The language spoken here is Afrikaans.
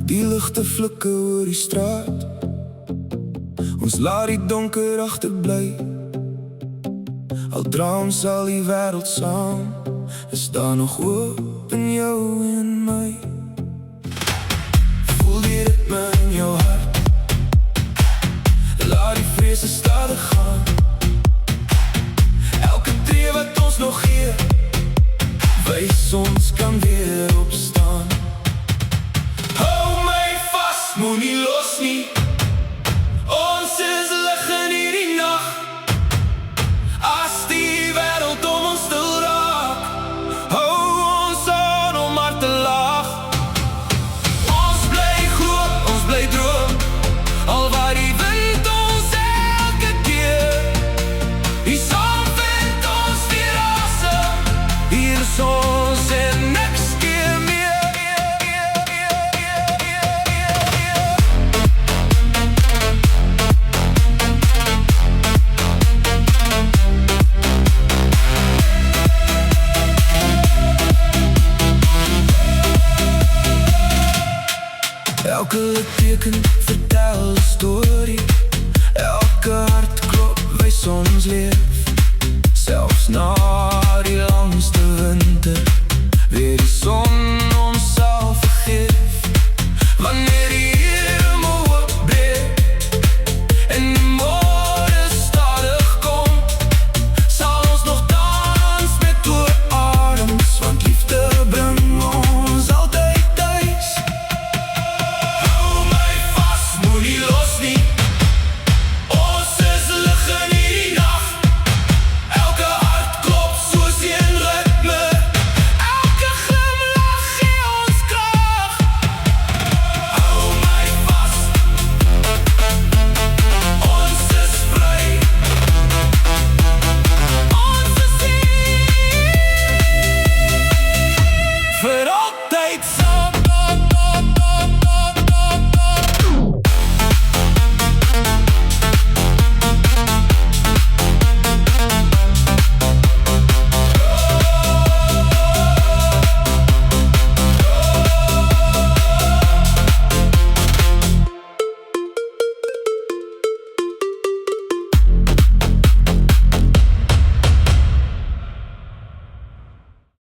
Die ligte flikker oor die straat, ons laat die donker agterbly. Al dra ons al die wêreld saam, is daar nog hoop in jou en my. Voel die ritme in jou hart, laat die vrese stadig gaan. Elke tree wat ons nog gee, wys ons kan weer opstaan. Moenie los nie, ons is lig in hierdie nag. As die wêreld om ons stil raak, hou ons aan om maar te lag. Ons bly glo, ons bly droom, al waar die wind ons elke keer. Die son vind ons weer asem, hier is ons en niks keer meer. Elke teken vertel 'n storie, elke hartklop wys ons leef. Selfs na die langste winter